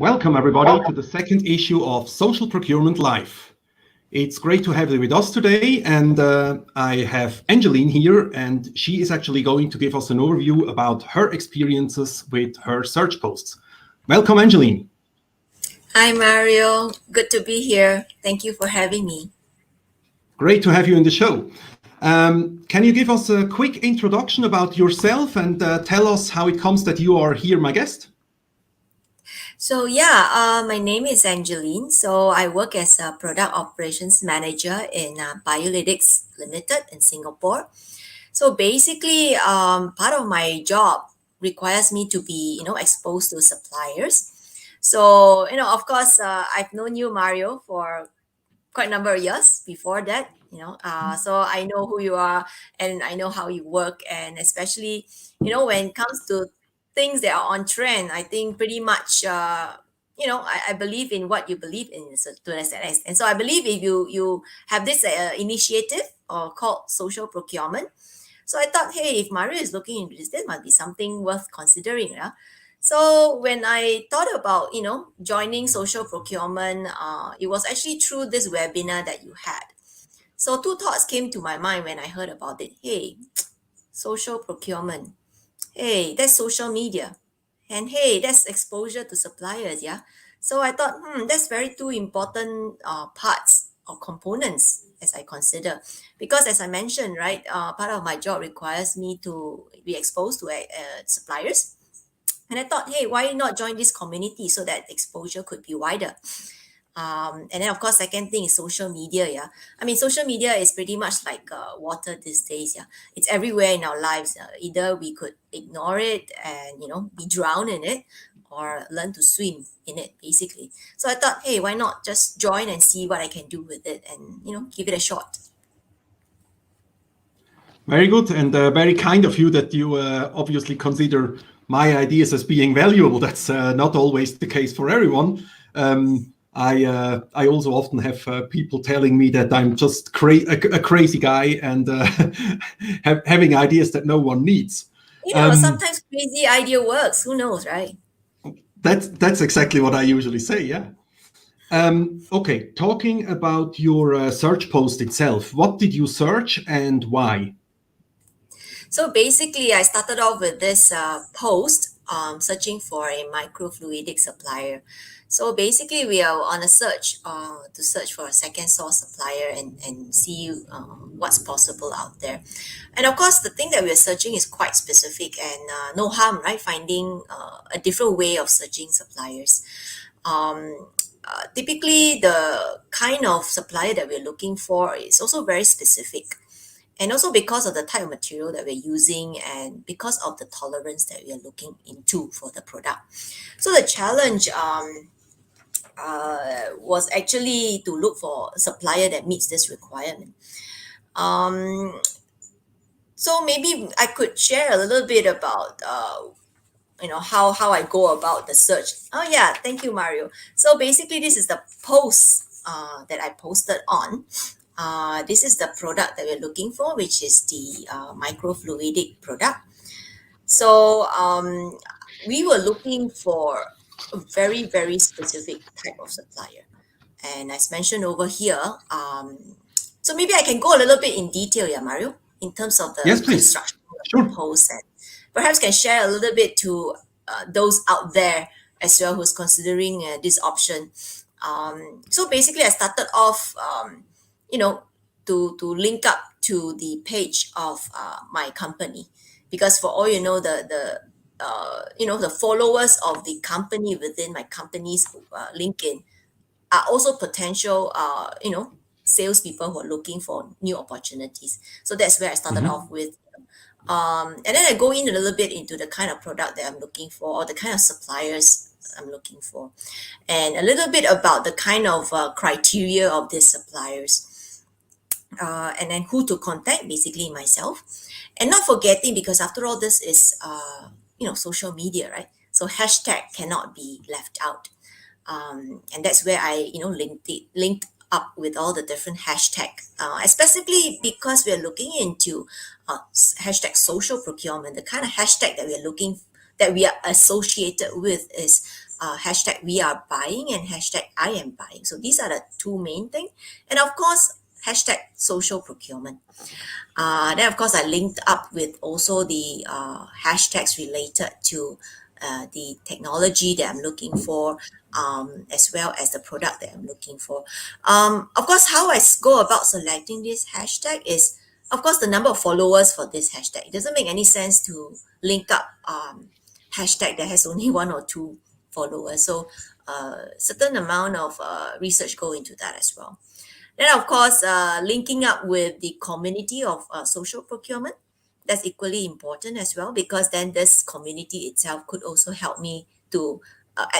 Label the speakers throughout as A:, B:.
A: Welcome everybody to the second issue of Social Procurement Live. It's great to have you with us today, and I have Angeline here, and she is actually going to give us an overview about her experiences with her search posts. Welcome, Angeline.
B: Hi, Mario. Good to be here. Thank you for having me.
A: Great to have you in the show. Can you give us a quick introduction about yourself and tell us how it comes that you are here, my guest?
B: So yeah, my name is Angeline. So I work as a product operations manager in 𝙄𝙢𝙥𝙪𝙧𝙩 Limited in Singapore. So basically, part of my job requires me to be, exposed to suppliers. So, of course, I've known you, Mario, for quite a number of years before that, so I know who you are and I know how you work. And especially, when it comes to things that are on trend, I think pretty much, I believe in what you believe in, so to an extent. And so I believe if you have this initiative called social procurement. So I thought, hey, if Mario is looking into this, there must be something worth considering. Yeah? So when I thought about, joining social procurement, it was actually through this webinar that you had. So two thoughts came to my mind when I heard about it. Hey, social procurement. Hey, that's social media. And hey, that's exposure to suppliers, yeah? So I thought, that's very two important parts or components as I consider. Because as I mentioned, right, part of my job requires me to be exposed to suppliers. And I thought, hey, why not join this community so that exposure could be wider? And then, of course, second thing is social media. Yeah, I mean, social media is pretty much like water these days. Yeah, it's everywhere in our lives. Either we could ignore it and be drowned in it, or learn to swim in it, basically. So I thought, hey, why not just join and see what I can do with it, and give it a shot.
A: Very good, and very kind of you that you obviously consider my ideas as being valuable. That's not always the case for everyone. I also often have people telling me that I'm just a crazy guy and having ideas that no one needs.
B: Sometimes crazy idea works. Who knows, right?
A: That's exactly what I usually say. Yeah. Okay, talking about your search post itself, what did you search and why?
B: So basically, I started off with this post searching for a microfluidic supplier. So basically, we are on a search to search for a second source supplier and see what's possible out there. And of course, the thing that we're searching is quite specific, and no harm, right? Finding a different way of searching suppliers. Typically, the kind of supplier that we're looking for is also very specific. And also because of the type of material that we're using and because of the tolerance that we are looking into for the product. So the challenge was actually to look for a supplier that meets this requirement. So maybe I could share a little bit about how I go about the search. Oh yeah, thank you, Mario. So basically, this is the post that I posted on. This is the product that we're looking for, which is the microfluidic product. So we were looking for a very, very specific type of supplier. And as mentioned over here, so maybe I can go a little bit in detail, yeah, Mario, in terms of the
A: Yes, please.
B: construction
A: Sure.
B: of the post, and perhaps can share a little bit to those out there as well who's considering this option. So basically, I started off, to link up to the page of my company, because for all you know, the followers of the company within my company's LinkedIn are also potential, salespeople who are looking for new opportunities. So that's where I started off with. And then I go in a little bit into the kind of product that I'm looking for, or the kind of suppliers I'm looking for, and a little bit about the kind of criteria of these suppliers, and then who to contact, basically myself. And not forgetting, because after all, this is social media, right? So hashtag cannot be left out. And that's where I linked up with all the different hashtag, especially because we're looking into hashtag social procurement. The kind of hashtag that we are associated with is hashtag we are buying and hashtag I am buying. So these are the two main things. And of course, hashtag social procurement. Then of course I linked up with also the hashtags related to the technology that I'm looking for, as well as the product that I'm looking for. Of course, how I go about selecting this hashtag is, of course, the number of followers for this hashtag. It doesn't make any sense to link up hashtag that has only one or two followers. So certain amount of research go into that as well. Then, of course, linking up with the community of social procurement, that's equally important as well, because then this community itself could also help me to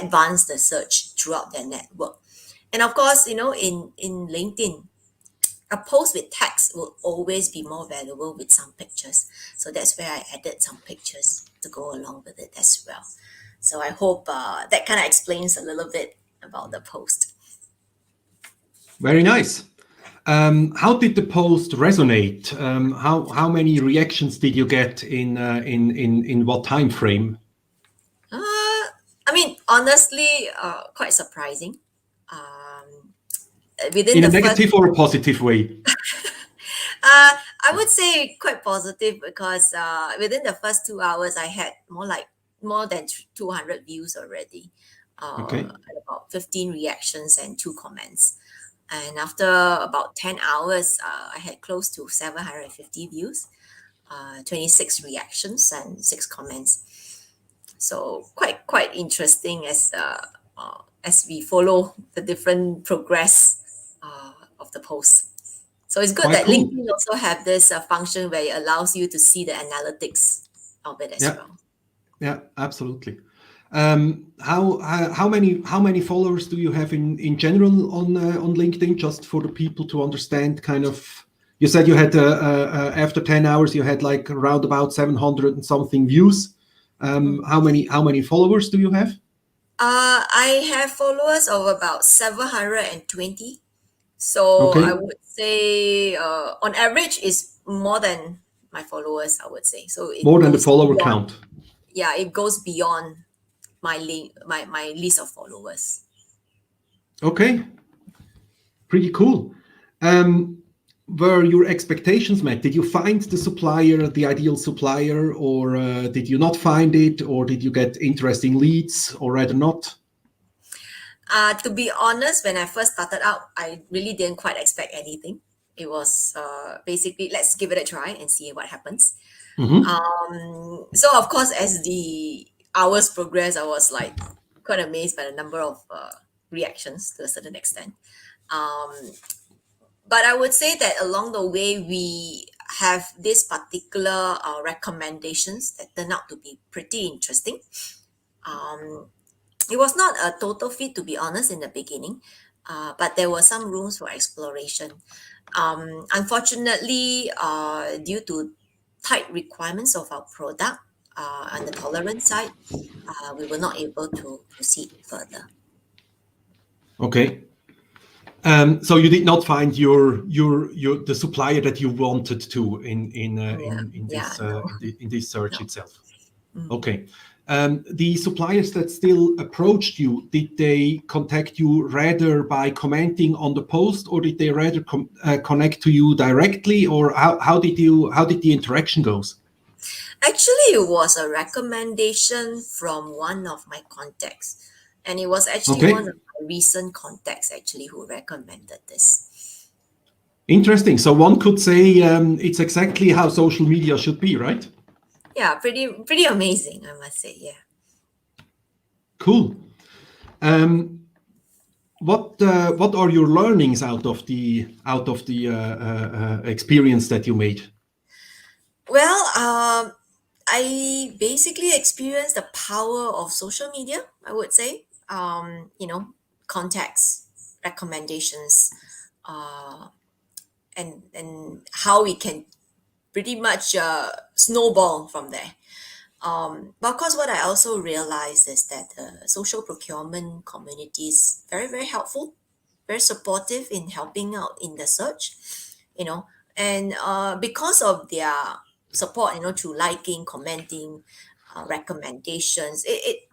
B: advance the search throughout their network. And of course, in LinkedIn, a post with text will always be more valuable with some pictures. So that's where I added some pictures to go along with it as well. So I hope that kind of explains a little bit about the post.
A: Very nice. How did the post resonate? How many reactions did you get in what time frame?
B: I mean, honestly, quite surprising.
A: In a negative or a positive way?
B: I would say quite positive, because within the first 2 hours, I had more than 200 views already.
A: Okay.
B: And about 15 reactions and 2 comments. And after about 10 hours, I had close to 750 views, 26 reactions and 6 comments. So quite interesting as we follow the different progress of the post. So it's good
A: Quite
B: that
A: cool.
B: LinkedIn also have this function where it allows you to see the analytics of it as well.
A: Yeah, absolutely. How many followers do you have in general on LinkedIn, just for the people to understand kind of? You said you had after 10 hours you had like around about 700 and something views. How many followers do you have?
B: I have followers of about 720. So
A: Okay.
B: I would say on average is more than my followers, I would say. So it
A: More than the
B: goes
A: follower
B: beyond-
A: count.
B: Yeah, it goes beyond my list of followers.
A: Okay. Pretty cool. Were your expectations met? Did you find the supplier, the ideal supplier, or did you not find it, or did you get interesting leads, or rather not?
B: To be honest, when I first started out, I really didn't quite expect anything. It was basically, let's give it a try and see what happens. So of course, as the hours progressed, I was like quite amazed by the number of reactions to a certain extent. But I would say that along the way, we have this particular recommendations that turned out to be pretty interesting. It was not a total fit, to be honest, in the beginning, but there were some rooms for exploration. Unfortunately, due to tight requirements of our product on the tolerance side, we were not able to proceed further.
A: Okay. So you did not find the supplier that you wanted to in this search itself. Okay. The suppliers that still approached you, did they contact you rather by commenting on the post, or did they rather connect to you directly, or how did the interaction goes?
B: Actually, it was a recommendation from one of my contacts, and it was actually one of my recent contacts actually who recommended this.
A: Interesting. So one could say it's exactly how social media should be, right?
B: Yeah, pretty amazing, I must say. Yeah.
A: Cool. What are your learnings out of the experience that you made?
B: Well, I basically experienced the power of social media, I would say. Contacts, recommendations, and how we can pretty much snowball from there. But of course, what I also realized is that the social procurement community is very, very helpful, very supportive in helping out in the search, and because of their support, through liking, commenting, recommendations, it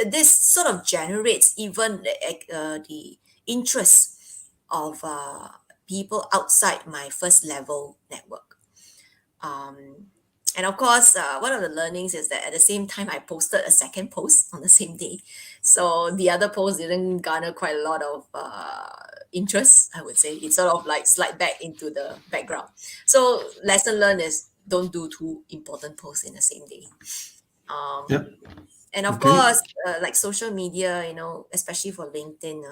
B: this sort of generates even the interest of people outside my first level network. And of course, one of the learnings is that at the same time, I posted a second post on the same day. So the other post didn't garner quite a lot of interest, I would say. It sort of like slide back into the background. So lesson learned is don't do two important posts in the same day.
A: Yeah.
B: And of
A: Okay.
B: course, like social media, especially for LinkedIn,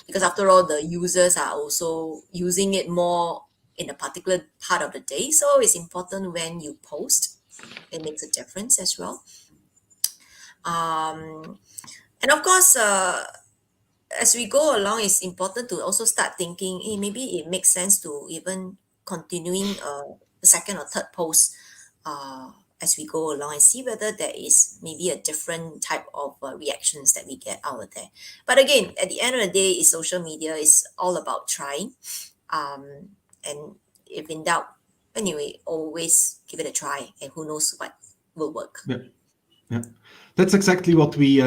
B: because after all, the users are also using it more in a particular part of the day. So it's important when you post. It makes a difference as well. And of course, as we go along, it's important to also start thinking, hey, maybe it makes sense to even continuing the second or third post as we go along and see whether there is maybe a different type of reactions that we get out of there. But again, at the end of the day, it's social media. It's all about trying. And if in doubt, anyway, always give it a try, and who knows what will work.
A: Yeah. Yeah. That's exactly what we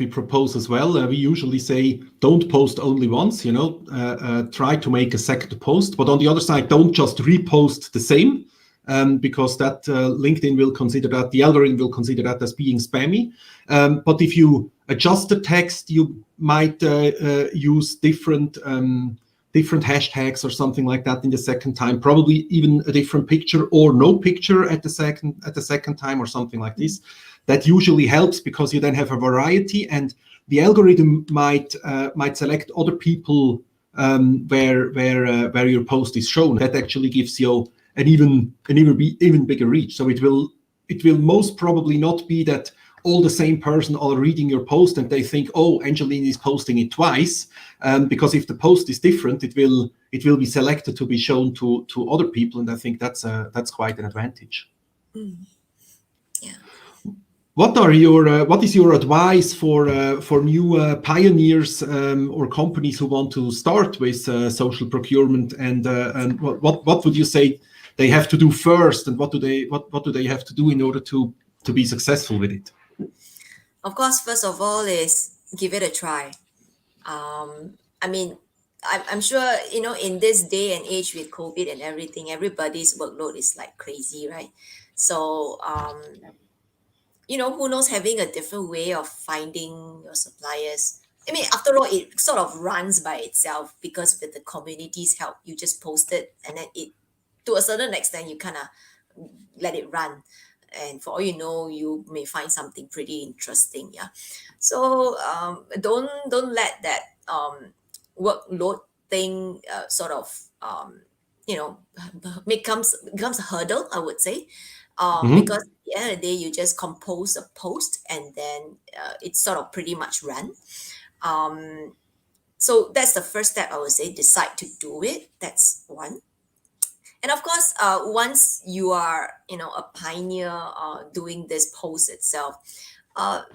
A: propose as well. We usually say, don't post only once, try to make a second post. But on the other side, don't just repost the same, because that LinkedIn will consider that, the algorithm will consider that as being spammy. But if you adjust the text, you might use different hashtags or something like that in the second time, probably even a different picture or no picture at the second time or something like this. That usually helps because you then have a variety, and the algorithm might select other people where your post is shown. That actually gives you an even bigger reach. So it will most probably not be that all the same person are reading your post and they think, oh, Angeline is posting it twice, because if the post is different, it will be selected to be shown to other people, and I think that's quite an advantage.
B: Yeah.
A: What is your advice for new pioneers or companies who want to start with social procurement, and what would you say they have to do first, and what do they have to do in order to be successful with it?
B: Of course, first of all is give it a try. I mean, I'm sure, in this day and age with COVID and everything, everybody's workload is like crazy, right? So, who knows, having a different way of finding your suppliers. I mean, after all, it sort of runs by itself because with the community's help, you just post it, and then to a certain extent, you kind of let it run. And for all you know, you may find something pretty interesting. Yeah. So don't let that workload thing sort of becomes a hurdle, I would say. Because at the end of the day, you just compose a post and then it's sort of pretty much run. So that's the first step, I would say. Decide to do it. That's one. And of course, once you are, a pioneer doing this post itself,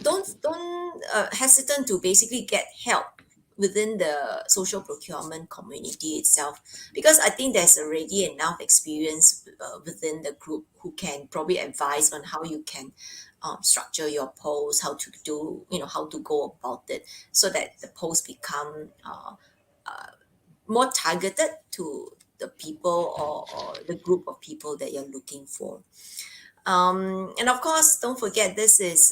B: don't hesitant to basically get help within the social procurement community itself, because I think there's already enough experience within the group who can probably advise on how you can structure your post, how to do, how to go about it, so that the post become more targeted to the people or the group of people that you're looking for. And of course, don't forget, this is,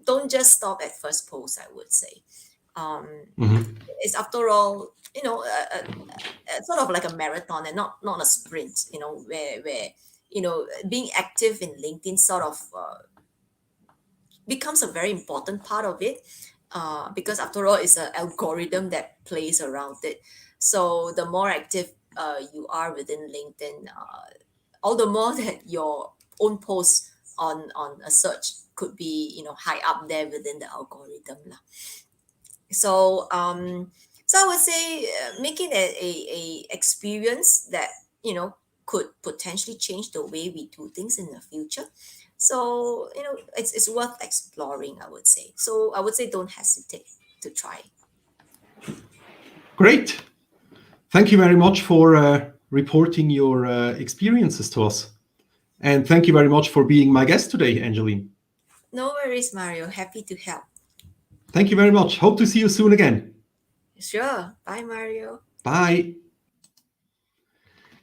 B: don't just stop at first post, I would say. It's after all, sort of like a marathon and not a sprint, where being active in LinkedIn sort of becomes a very important part of it, because after all, it's an algorithm that plays around it. So the more active you are within LinkedIn, all the more that your own posts on a search could be, high up there within the algorithm. So I would say make it a experience that, could potentially change the way we do things in the future. So, it's worth exploring, I would say. So I would say don't hesitate to try.
A: Great. Thank you very much for reporting your experiences to us. And thank you very much for being my guest today, Angeline.
B: No worries, Mario. Happy to help.
A: Thank you very much. Hope to see you soon again.
B: Sure. Bye, Mario.
A: Bye.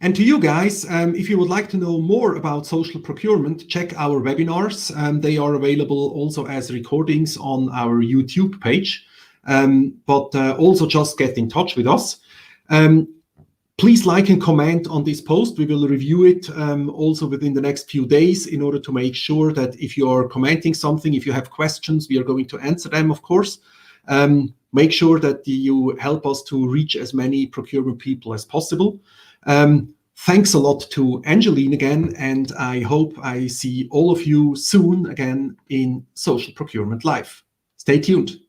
A: And to you guys, if you would like to know more about social procurement, check our webinars. They are available also as recordings on our YouTube page. But also just get in touch with us. Please like and comment on this post. We will review it also within the next few days in order to make sure that if you're commenting something, if you have questions, we are going to answer them, of course. Make sure that you help us to reach as many procurement people as possible. Thanks a lot to Angeline again, and I hope I see all of you soon again in Social Procurement Live. Stay tuned.